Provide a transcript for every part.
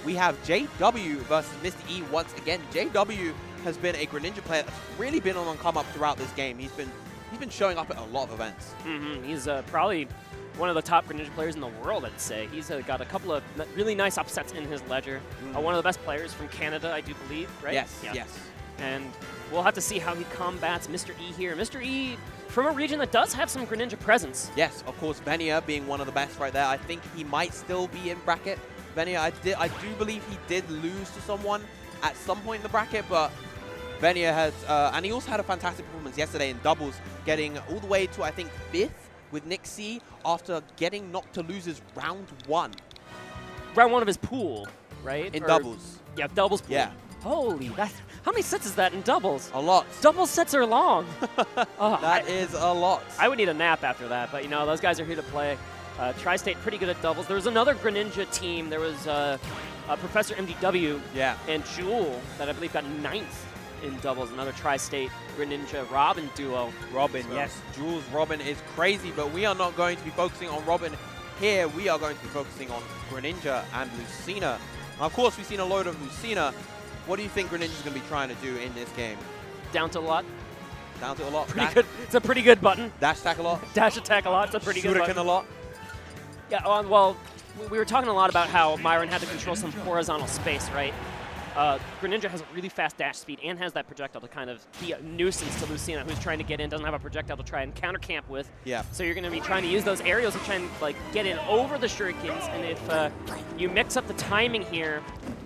we have JW versus Mr. E once again. JW has been a Greninja player that's really been on come up throughout this game. He's been showing up at a lot of events. He's probably one of the top Greninja players in the world, I'd say. He's got a couple of really nice upsets in his ledger. One of the best players from Canada, I do believe, right? Yes, yeah. yes. And we'll have to see how he combats Mr. E here. Mr. E from a region that does have some Greninja presence. Yes, of course, Venia being one of the best right there. I think he might still be in bracket. Venia, I do believe he did lose to someone at some point in the bracket, but Venia has, and he also had a fantastic performance yesterday in doubles, getting all the way to, I think, 5th with Nick C after getting knocked to losers round 1. Round 1 of his pool, right? In doubles. Yeah, doubles pool. Yeah. Holy, how many sets is that in doubles? A lot. Double sets are long. That is a lot. I would need a nap after that, but you know, those guys are here to play. Tri-State pretty good at doubles. There was another Greninja team. There was Professor MDW and Jewel that I believe got 9th in doubles. Another Tri-State Greninja Robin duo. Robin, yes. Jules Robin is crazy, but we are not going to be focusing on Robin here. We are going to be focusing on Greninja and Lucina. Now, of course, we've seen a load of Lucina. What do you think Greninja's going to be trying to do in this game? Down to a lot. Down to a lot. Pretty good. It's a pretty good button. Dash attack a lot. Dash attack a lot. It's a pretty good button. Shuriken a lot. Yeah, well, we were talking a lot about how Myron had to control some horizontal space, right? Greninja has a really fast dash speed and has that projectile to kind of be a nuisance to Lucina, who's trying to get in, doesn't have a projectile to try and counter camp with. Yeah. So you're going to be trying to use those aerials to try and like get in over the shurikens, and if you mix up the timing here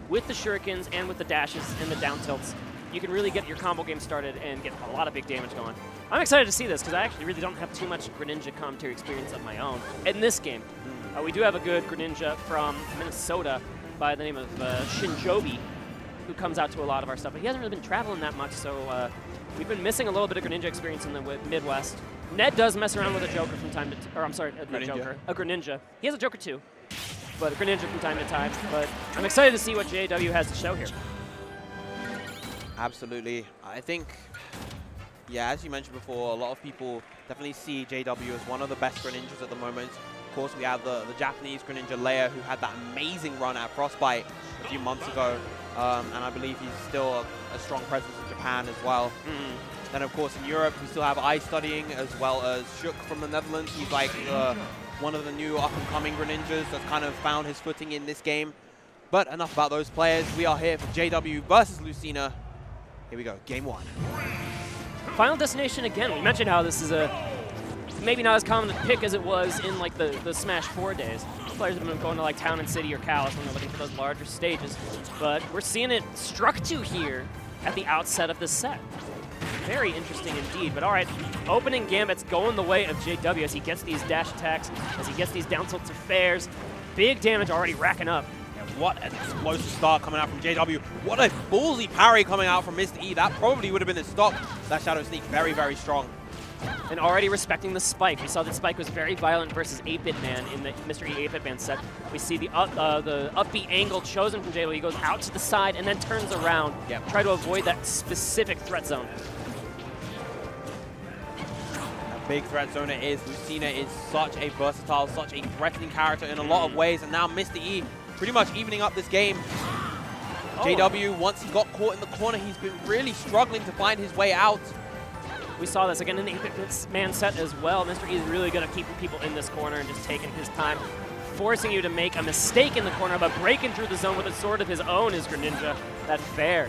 with the shurikens and with the dashes and the down tilts, you can really get your combo game started and get a lot of big damage going. I'm excited to see this because I actually really don't have too much Greninja commentary experience of my own in this game. We do have a good Greninja from Minnesota by the name of Shinjobi, who comes out to a lot of our stuff, but he hasn't really been traveling that much, so we've been missing a little bit of Greninja experience in the Midwest. Ned does mess around with a Joker from time to or I'm sorry, not Joker, a Greninja. He has a Joker too, but a Greninja from time to time. But I'm excited to see what JW has to show here. Absolutely. I think, yeah, as you mentioned before, a lot of people definitely see JW as one of the best Greninjas at the moment. Of course, we have the Japanese Greninja Leia, who had that amazing run at Frostbite a few months ago. And I believe he's still a strong presence in Japan as well. Then, of course, in Europe, we still have Ice Studying as well as Shook from the Netherlands. He's like one of the new up-and-coming Greninjas that's kind of found his footing in this game. But enough about those players. We are here for JW versus Lucina. Here we go, game 1. Final Destination again. We mentioned how this is maybe not as common to pick as it was in like the Smash 4 days. Players have been going to like Town and City or Kalos when they're looking for those larger stages. But we're seeing it struck to here at the outset of this set. Very interesting indeed. But all right, opening gambits going the way of JW as he gets these dash attacks, as he gets these down tilts to fairs. Big damage already racking up. Yeah, what an explosive start coming out from JW. What a ballsy parry coming out from Mr. E. That probably would have been his stock. That Shadow Sneak very, very strong. And already respecting the spike. We saw that spike was very violent versus 8-Bit Man in the Mr. E 8-Bit Man set. We see the upbeat angle chosen from JW. He goes out to the side and then turns around. Yep. Try to avoid that specific threat zone. A big threat zone it is. Lucina is such a versatile, such a threatening character in a lot of ways. And now Mr. E pretty much evening up this game. JW, once he got caught in the corner, he's been really struggling to find his way out. We saw this again in the 8-Bit Man set as well. Mr. E is really good at keeping people in this corner and just taking his time, forcing you to make a mistake in the corner, but breaking through the zone with a sword of his own is Greninja. That fair.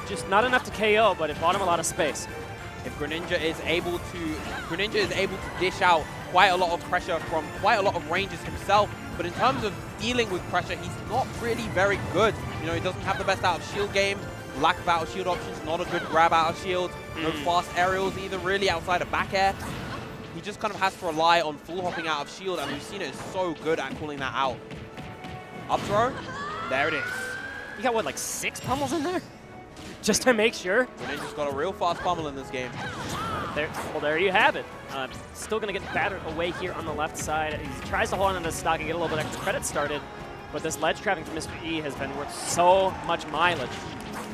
Just not enough to KO, but it bought him a lot of space. If Greninja is able to dish out quite a lot of pressure from quite a lot of ranges himself, but in terms of dealing with pressure, he's not really very good. You know, he doesn't have the best out of shield game. Lack of out of shield options, not a good grab out of shield. No fast aerials either, really, outside of back air. He just kind of has to rely on full hopping out of shield, and Lucina is so good at calling that out. Up throw, there it is. You got, what, like 6 pummels in there? Just to make sure? Greninja's got a real fast pummel in this game. There you have it. Still going to get battered away here on the left side. He tries to hold on to the stock and get a little bit extra credit started, but this ledge trapping from Mr. E has been worth so much mileage.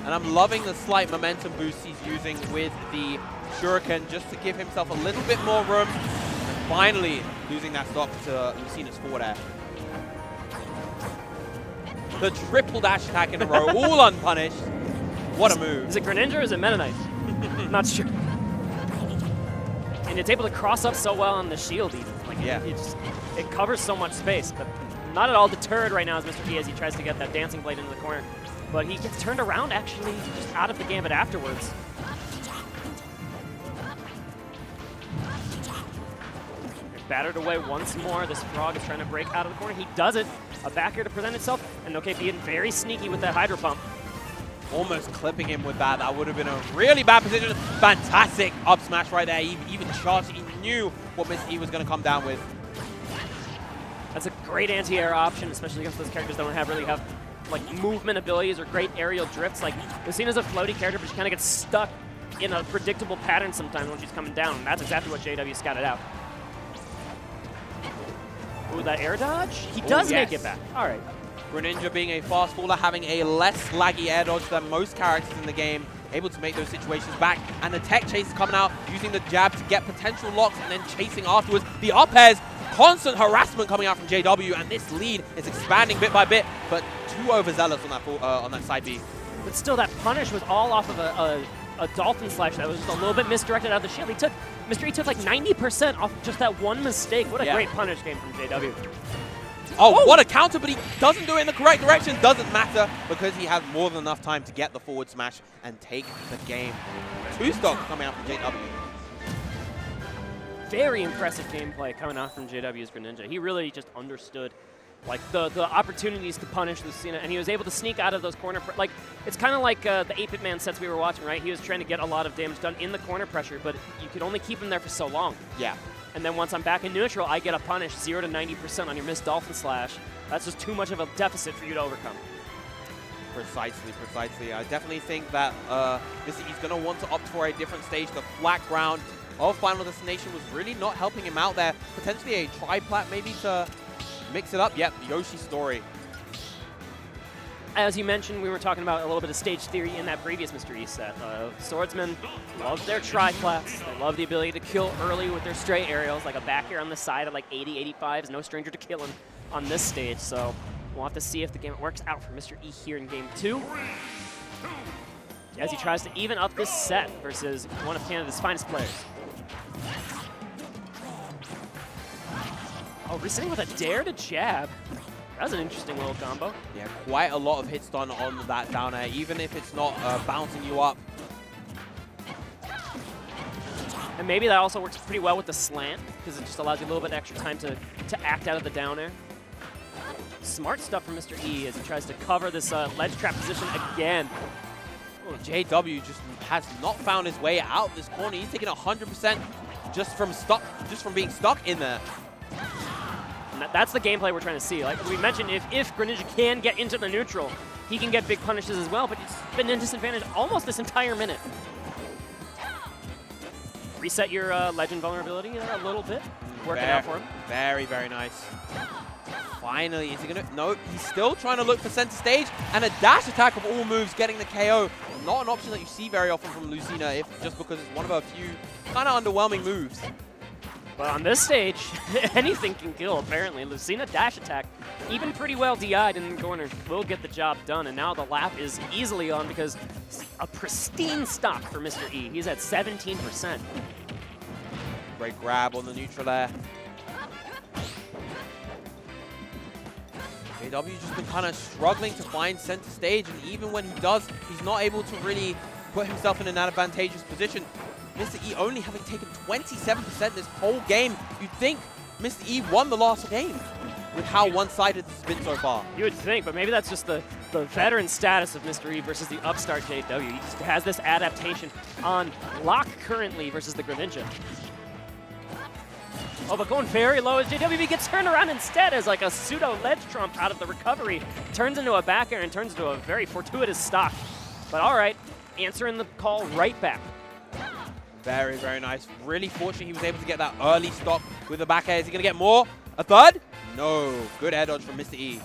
And I'm loving the slight momentum boost he's using with the Shuriken just to give himself a little bit more room. And finally losing that stock to Lucina's forward air. the triple dash attack in a row, all unpunished. What a move. Is it Greninja or is it Meta Knight? Not sure. And it's able to cross up so well on the shield even. Like, yeah. It covers so much space, but not at all deterred right now as Mr. E as he tries to get that dancing blade into the corner. But he gets turned around actually just out of the gambit afterwards. Battered away once more. This frog is trying to break out of the corner. He does it. A back air to present itself. And okay, being very sneaky with that Hydro Pump. Almost clipping him with that. That would have been a really bad position. Fantastic up smash right there. He even charged. He knew what Mr. E was going to come down with. That's a great anti-air option, especially against those characters that don't really have like movement abilities or great aerial drifts. Like Lucina's a floaty character, but she kind of gets stuck in a predictable pattern sometimes when she's coming down. And that's exactly what JW scouted out. Ooh, that air dodge? He does make it back. All right. Greninja being a fast faller, having a less laggy air dodge than most characters in the game, able to make those situations back. And the tech chase is coming out, using the jab to get potential locks and then chasing afterwards. The up airs, constant harassment coming out from JW, and this lead is expanding bit by bit, but too overzealous on that side B. But still, that punish was all off of a Dolphin Slash that was just a little bit misdirected out of the shield. Mr. E took like 90% off just that one mistake. What a great punish game from JW. Oh, what a counter, but he doesn't do it in the correct direction. Doesn't matter because he had more than enough time to get the forward smash and take the game. 2 stock coming out from JW. Very impressive gameplay coming out from JW's Greninja. He really just understood like the opportunities to punish Lucina, and he was able to sneak out of those corner. Like it's kind of like the 8-Bit Man sets we were watching, right? He was trying to get a lot of damage done in the corner pressure, but you could only keep him there for so long. Yeah. And then once I'm back in neutral, I get a punish 0 to 90% on your missed Dolphin Slash. That's just too much of a deficit for you to overcome. Precisely, precisely. I definitely think that he's going to want to opt for a different stage. The flat ground of Final Destination was really not helping him out there. Potentially a tri-plat maybe to mix it up. Yep, Yoshi's story. As you mentioned, we were talking about a little bit of stage theory in that previous Mr. E set. Swordsmen love their tri-plats. They love the ability to kill early with their straight aerials, like a back air on the side at like 80, 85 is no stranger to killing on this stage. So we'll have to see if the game works out for Mr. E here in game 2. As he tries to even up this set versus one of Canada's finest players. Oh, resetting with a dare to jab. That was an interesting little combo. Yeah, quite a lot of hits done on that down air, even if it's not bouncing you up. And maybe that also works pretty well with the slant, because it just allows you a little bit extra time to act out of the down air. Smart stuff from Mr. E as he tries to cover this ledge trap position again. Well, JW just has not found his way out this corner. He's taking 100% just from being stuck in there. And that's the gameplay we're trying to see. Like we mentioned, if Greninja can get into the neutral, he can get big punishes as well, but it's been a disadvantage almost this entire minute. Reset your legend vulnerability there a little bit. Working out for him. Very, very nice. Finally, is he going to... No, he's still trying to look for center stage, and a dash attack of all moves getting the KO. Not an option that you see very often from Lucina, just because it's one of a few kind of underwhelming moves. But on this stage, anything can kill, apparently. Lucina dash attack, even pretty well DI'd in the corner, will get the job done. And now the lap is easily on because a pristine stock for Mr. E. He's at 17%. Great grab on the neutral there. JW's just been kind of struggling to find center stage, and even when he does, he's not able to really put himself in an advantageous position. Mr. E only having taken 27% this whole game. You'd think Mr. E won the last game with how one-sided this has been so far. You would think, but maybe that's just the veteran status of Mr. E versus the upstart JW. He just has this adaptation on lock currently versus the Greninja. Oh, but going very low as JW gets turned around instead as like a pseudo ledge trump out of the recovery. Turns into a back air and turns into a very fortuitous stock. But all right, answering the call right back. Very, very nice. Really fortunate he was able to get that early stop with the back air. Is he going to get more? A third? No. Good air dodge from Mr. E.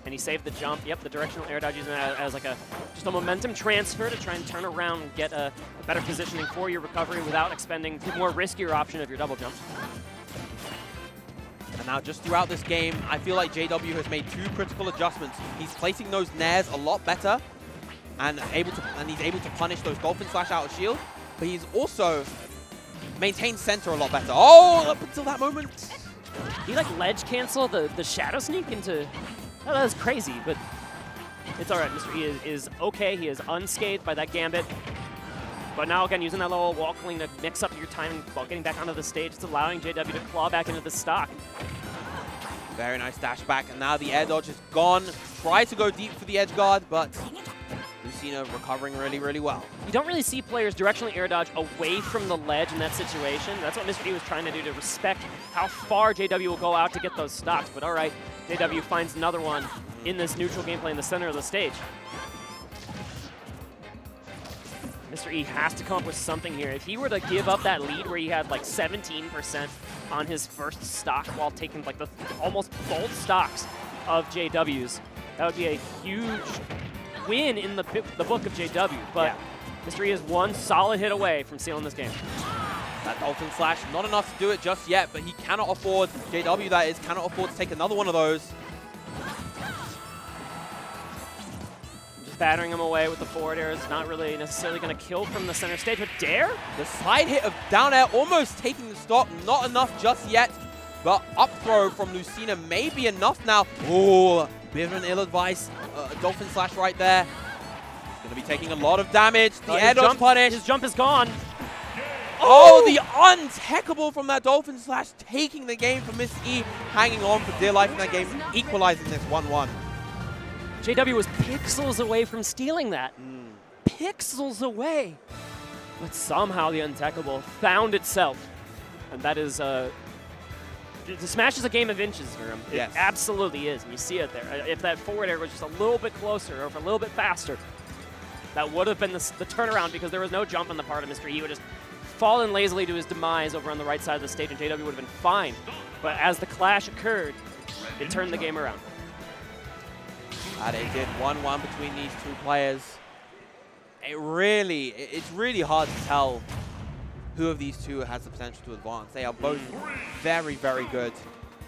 And he saved the jump. Yep, the directional air dodge using that as like just a momentum transfer to try and turn around and get a better positioning for your recovery without expending the more riskier option of your double jump. And now just throughout this game, I feel like JW has made 2 critical adjustments. He's placing those nairs a lot better and he's able to punish those Dolphin Slash out of shield, but he's also maintained center a lot better. Oh, up until that moment. He like ledge cancel the shadow sneak into, oh, that was crazy, but it's all right. Mr. E is okay. He is unscathed by that gambit. But now again, using that little wall cling to mix up your timing while getting back onto the stage, it's allowing JW to claw back into the stock. Very nice dash back, and now the air dodge is gone. Try to go deep for the edge guard, but Lucina recovering really, really well. You don't really see players directionally air dodge away from the ledge in that situation. That's what Mr. E was trying to do, to respect how far JW will go out to get those stocks. But all right, JW finds another one in this neutral gameplay in the center of the stage. Mr. E has to come up with something here. If he were to give up that lead where he had like 17% on his first stock while taking like the almost both stocks of JW's, that would be a huge win in the book of JW. But yeah, Mr. E is one solid hit away from sealing this game. That Dolphin Slash, not enough to do it just yet, but he cannot afford, JW that is, cannot afford to take another one of those. Battering him away with the forward air is not really necessarily going to kill from the center stage, but dare? The side hit of down air almost taking the stock, not enough just yet, but up throw from Lucina may be enough now. Oh, bit of an ill-advised Dolphin Slash right there. He's going to be taking a lot of damage. The air dodge punish. His jump is gone. Oh, the untechable from that Dolphin Slash, taking the game for Mr. E, hanging on for dear life in that game, equalizing this 1-1. JW was pixels away from stealing that. Pixels away. But somehow the untechable found itself. And that is, the Smash is a game of inches for him. It absolutely is, and you see it there. If that forward air was just a little bit closer or a little bit faster, that would have been the turnaround, because there was no jump on the part of Mr. E. He would just fallen lazily to his demise over on the right side of the stage, and JW would have been fine. But as the clash occurred, it turned the game around. And it did 1-1 between these 2 players. It's really hard to tell who of these 2 has the potential to advance. They are both very, very good.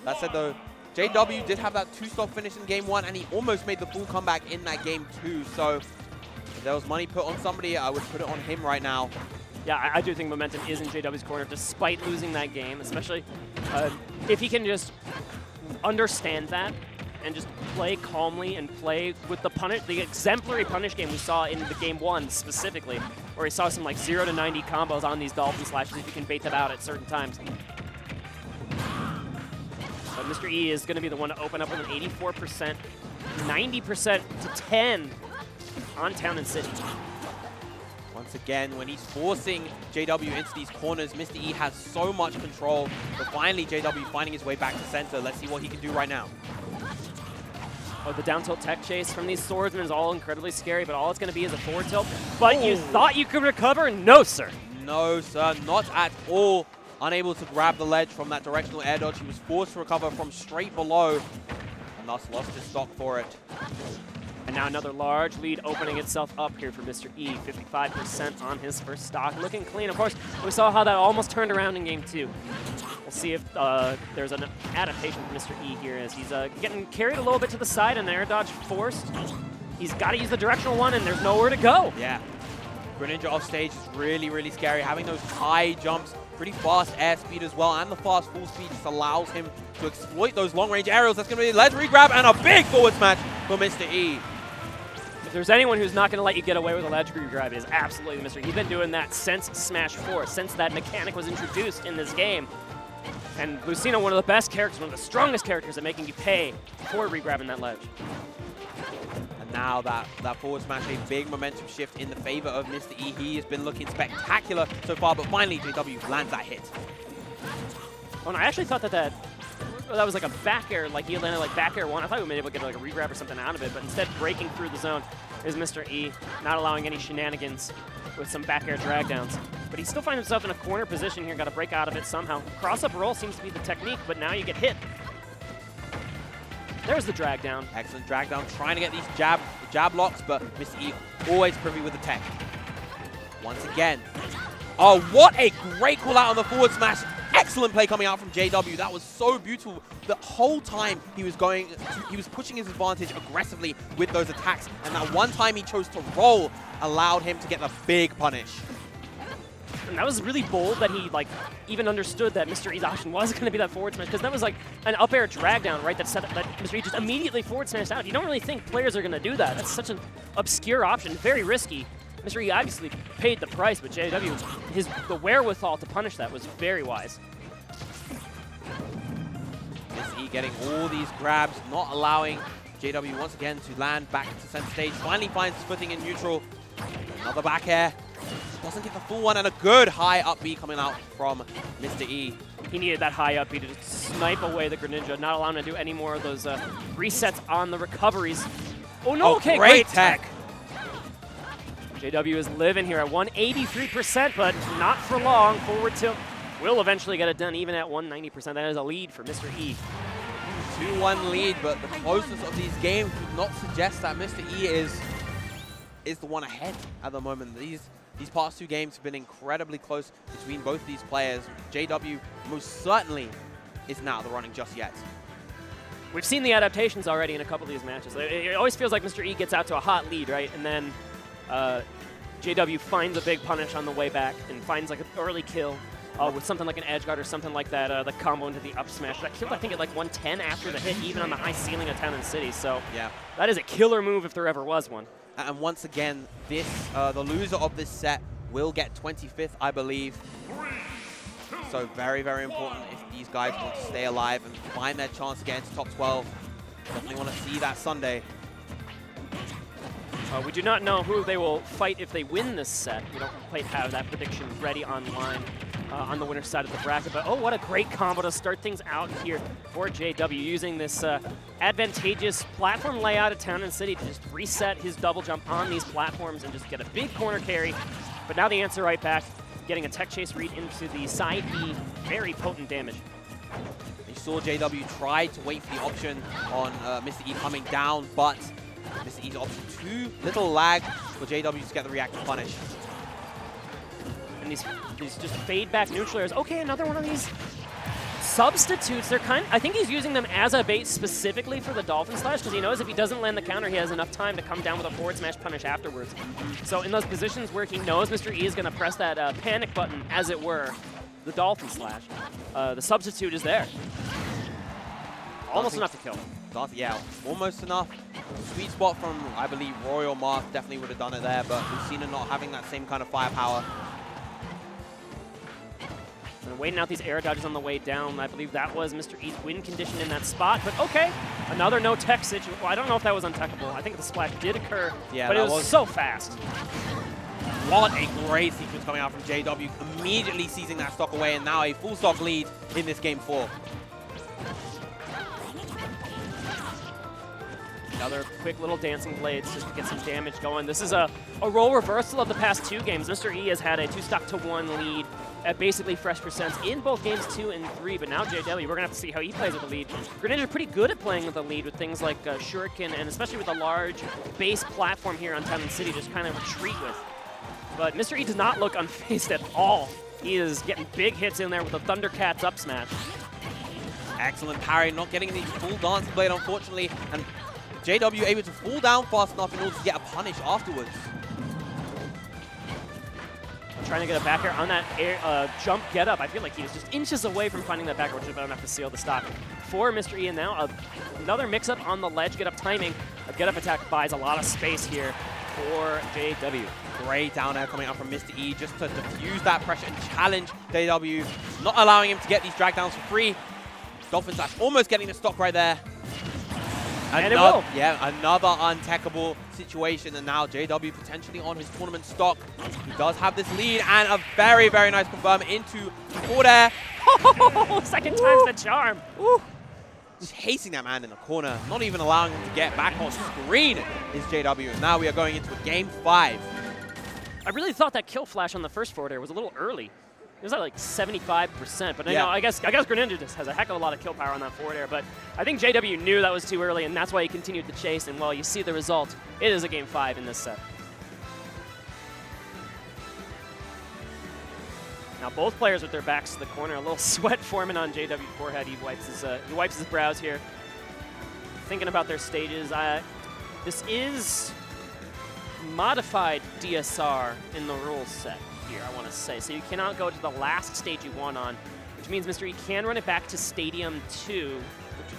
That said though, JW did have that 2-stock finish in game 1, and he almost made the full comeback in that game 2. So if there was money put on somebody, I would put it on him right now. Yeah, I do think momentum is in JW's corner, despite losing that game, especially if he can just understand that and just play calmly and play with the exemplary punish game we saw in the game 1 specifically, where he saw some like 0 to 90 combos on these Dolphin Slashes if you can bait them out at certain times. But Mr. E is going to be the one to open up with an 84%, 90% to 10 on Town and City. Once again, when he's forcing JW into these corners, Mr. E has so much control, but finally JW finding his way back to center. Let's see what he can do right now. Oh, the down tilt tech chase from these swordsmen is all incredibly scary, but all it's going to be is a forward tilt. But you thought you could recover? No, sir. No, sir, not at all. Unable to grab the ledge from that directional air dodge. He was forced to recover from straight below, and thus lost his stock for it. And now another large lead opening itself up here for Mr. E. 55% on his first stock. Looking clean. Of course, we saw how that almost turned around in game 2. We'll see if there's an adaptation for Mr. E here, as he's getting carried a little bit to the side and air dodge forced. He's got to use the directional one, and there's nowhere to go. Yeah. Greninja off stage is really, really scary. Having those high jumps, pretty fast air speed as well, and the fast full speed just allows him to exploit those long-range aerials. That's going to be a ledge regrab and a big forward smash for Mr. E. If there's anyone who's not going to let you get away with a ledge grab, it is absolutely Mr. E. He's been doing that since Smash 4, since that mechanic was introduced in this game. And Lucina, one of the best characters, one of the strongest characters at making you pay for regrabbing that ledge. And now that forward smash, a big momentum shift in the favor of Mr. E. He has been looking spectacular so far, but finally JW lands that hit. Oh, and I actually thought that was like a back air, like he landed like back air 1. I thought we were able to get like a regrab or something out of it, but instead breaking through the zone is Mr. E, not allowing any shenanigans with some back air drag downs. But he still finds himself in a corner position here, got to break out of it somehow. Cross-up roll seems to be the technique, but now you get hit. There's the drag down. Excellent drag down, trying to get these jab locks, but Mr. E always privy with the tech. Once again. Oh, what a great call out on the forward smash. excellent play coming out from JW. That was so beautiful. The whole time he was pushing his advantage aggressively with those attacks. And that one time he chose to roll allowed him to get the big punish. And that was really bold that he even understood that Mr. E's option was going to be that forward smash, because that was like an up air drag down, right? That Mr. E just immediately forward smashed out. You don't really think players are going to do that. That's such an obscure option, very risky. Mr. E obviously paid the price, but JW, the wherewithal to punish that was very wise. Mr. E getting all these grabs, not allowing JW once again to land back into center stage. Finally finds his footing in neutral. Another back air. Doesn't get the full one, and a good high up B coming out from Mr. E. He needed that high up B to just snipe away the Greninja, not allowing him to do any more of those resets on the recoveries. Oh no, okay, great tech. JW is living here at 183%, but not for long. Forward tilt will eventually get it done, even at 190%. That is a lead for Mr. E. 2-1 lead, but the closeness of these games would not suggest that Mr. E is the one ahead at the moment. These past two games have been incredibly close between both these players. JW most certainly is not out of the running just yet. We've seen the adaptations already in a couple of these matches. It always feels like Mr. E gets out to a hot lead, right? And then JW finds a big punish on the way back and finds like an early kill with something like an edge guard or something like that, the combo into the up smash. That killed, I think, at like 110 after the hit, even on the high ceiling of Town and City. So yeah, that is a killer move if there ever was one. And once again, the loser of this set will get 25th, I believe. So very, very important if these guys want to stay alive and find their chance to get into top 12. Definitely want to see that Sunday. We do not know who they will fight if they win this set. We don't quite have that prediction ready online on the winner's side of the bracket. But oh, what a great combo to start things out here for JW, using this advantageous platform layout of Town and City to just reset his double jump on these platforms and just get a big corner carry. But now the answer right back, getting a tech chase read into the side B, very potent damage. You saw JW try to wait for the option on Mr. E coming down, but Mr. E's option too little lag for JW to get the reactive punish. And these just fade back neutral airs. Okay, another one of these substitutes. They're I think he's using them as a bait specifically for the Dolphin Slash, because he knows if he doesn't land the counter, he has enough time to come down with a forward smash punish afterwards. So in those positions where he knows Mr. E is going to press that panic button, as it were, the Dolphin Slash, the substitute is there. Almost enough to kill. Yeah, almost enough. Sweet spot from, I believe, Royal Mark definitely would have done it there, but Lucina not having that same kind of firepower. And waiting out these air dodges on the way down. I believe that was Mr. E's win condition in that spot, but okay. Another no tech situation. Well, I don't know if that was untechable. I think the splash did occur, yeah, but it was so fast. What a great sequence coming out from JW, immediately seizing that stock away, and now a full stock lead in this game 4. Another quick little dancing blades just to get some damage going. This is a role reversal of the past two games. Mr. E has had a 2-stock-to-1 lead at basically fresh percents in both games 2 and 3, but now JW, we're going to have to see how he plays with the lead. Greninja pretty good at playing with the lead with things like Shuriken, and especially with a large base platform here on Town and City, just kind of retreat with. But Mr. E does not look unfazed at all. He is getting big hits in there with the Thundercats up smash. Excellent parry, not getting the full dancing blade, unfortunately, and JW able to fall down fast enough in order to get a punish afterwards. Trying to get a back air on that air, jump get up. I feel like he was just inches away from finding that back air, which is about enough to seal the stock for Mr. E. And now another mix up on the ledge, get up timing. A get up attack buys a lot of space here for JW. Great down air coming out from Mr. E just to diffuse that pressure and challenge JW, not allowing him to get these drag downs for free. Dolphin Slash almost getting the stock right there. And it will. Yeah, another untechable situation, and now JW potentially on his tournament stock. He does have this lead, and a very, very nice confirm into forward air. Oh, second time's the charm. Ooh. Chasing that man in the corner, not even allowing him to get back on screen is JW, and now we are going into a game 5. I really thought that kill flash on the first forward air was a little early. It was at like 75%, but yeah. I guess Greninja just has a heck of a lot of kill power on that forward air, but I think JW knew that was too early, and that's why he continued to chase, and well, you see the result. It is a game 5 in this set. Now both players with their backs to the corner. A little sweat forming on JW's forehead. He wipes his brows here, thinking about their stages. This is modified DSR in the rules set here, I want to say. So you cannot go to the last stage you won on, which means Mr. E can run it back to Stadium 2.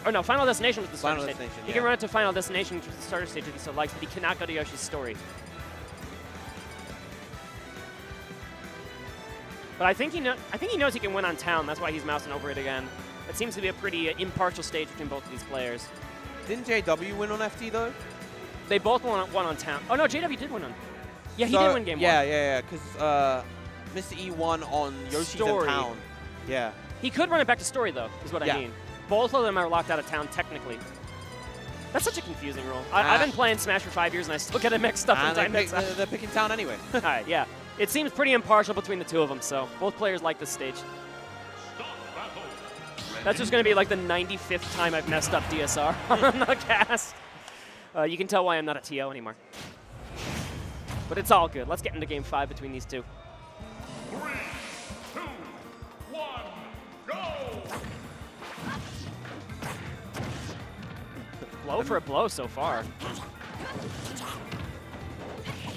Or no, Final Destination was the starter stage. He can run it to Final Destination, which was the starter stage if he so likes, but he cannot go to Yoshi's Story. But I think he knows he can win on Town. That's why he's mousing over it again. It seems to be a pretty impartial stage between both of these players. Didn't JW win on FT though? They both won on Town. Oh no, JW did win on. Yeah, he did win game 1. Yeah, because Mr. E won on Yoshi's and Town. Yeah. He could run it back to Story though, is what I mean. Both of them are locked out of Town technically. That's such a confusing rule. I've been playing Smash for 5 years and I still get it mixed up. And they're picking Town anyway. All right, yeah. It seems pretty impartial between the two of them, so both players like this stage. That's just going to be like the 95th time I've messed up DSR on the cast. You can tell why I'm not a TO anymore. But it's all good. Let's get into Game 5 between these two. 3, 2, 1, go! Blow for a blow so far.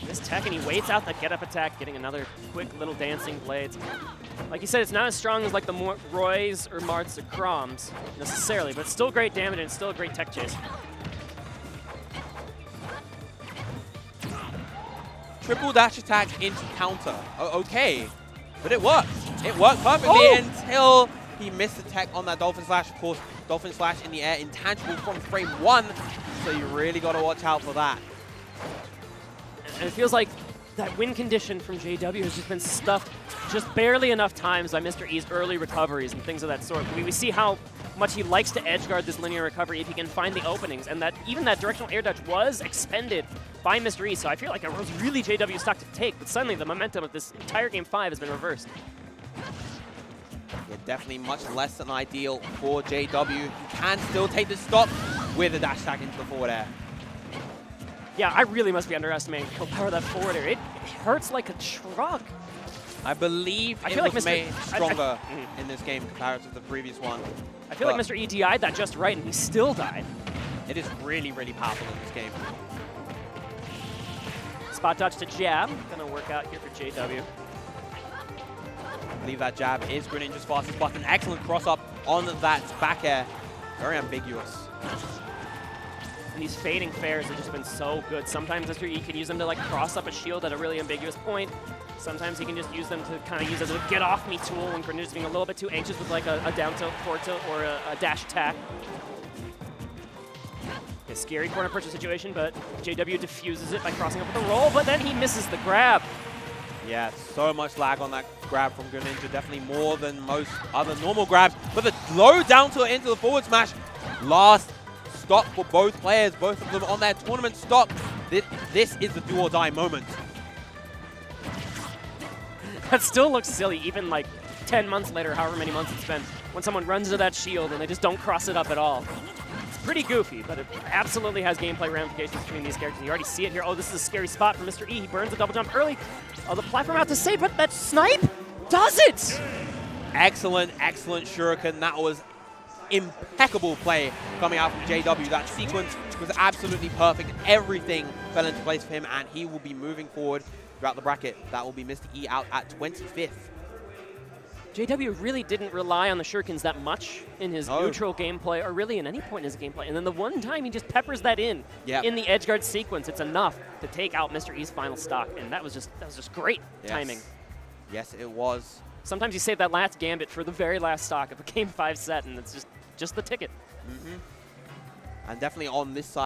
This tech, and he waits out the get-up attack, getting another quick little dancing blades. Like you said, it's not as strong as like the Roy's or Marth's or Chroms necessarily, but it's still great damage and it's still a great tech chase. Triple dash attack into counter. Okay, but it worked. It worked perfectly until he missed the tech on that Dolphin Slash. Of course, Dolphin Slash in the air, intangible from frame 1, so you really got to watch out for that. And it feels like that win condition from JW has just been stuffed just barely enough times by Mr. E's early recoveries and things of that sort. We see how much he likes to edgeguard this linear recovery if he can find the openings, and that even that directional air dodge was expended by Mr. E, so I feel like it was really JW's stock to take, but suddenly the momentum of this entire Game 5 has been reversed. Yeah, definitely much less than ideal for JW. He can still take the stock with a dash attack into the forward air. Yeah, I really must be underestimating the power of that forward air. It hurts like a truck. I believe it was made stronger in this game compared to the previous one. I feel like Mr. E DI'd that just right, and he still died. It is really, really powerful in this game. Spot dodge to jab. Gonna work out here for JW. I believe that jab is Greninja's fastest button. Excellent cross-up on that back air. Very ambiguous. And these fading fairs have just been so good. Sometimes Mr. E can use them to like cross up a shield at a really ambiguous point. Sometimes he can just use them to kind of use as a get-off-me tool when Greninja's being a little bit too anxious with like a down tilt, forward tilt, or a dash attack. A scary corner pressure situation, but JW diffuses it by crossing up with a roll, but then he misses the grab. Yeah, so much lag on that grab from Greninja. Definitely more than most other normal grabs. But the low down tilt into the forward smash. Last stop for both players, both of them on their tournament stock. This is the do or die moment. That still looks silly, even like 10 months later, however many months it's been, when someone runs into that shield and they just don't cross it up at all. It's pretty goofy, but it absolutely has gameplay ramifications between these characters. You already see it here. Oh, this is a scary spot for Mr. E. He burns the double jump early. Oh, the platform out to save, but that snipe does it! Excellent, excellent shuriken. That was impeccable play coming out from JW. That sequence was absolutely perfect. Everything fell into place for him, and he will be moving forward throughout the bracket. That will be Mr. E out at 25th. JW really didn't rely on the shurikens that much in his neutral gameplay, or really in any point in his gameplay. And then the one time he just peppers that in the edgeguard sequence, it's enough to take out Mr. E's final stock. And that was just great timing. Yes, it was. Sometimes you save that last gambit for the very last stock of a Game 5 set, and it's just the ticket. And definitely on this side.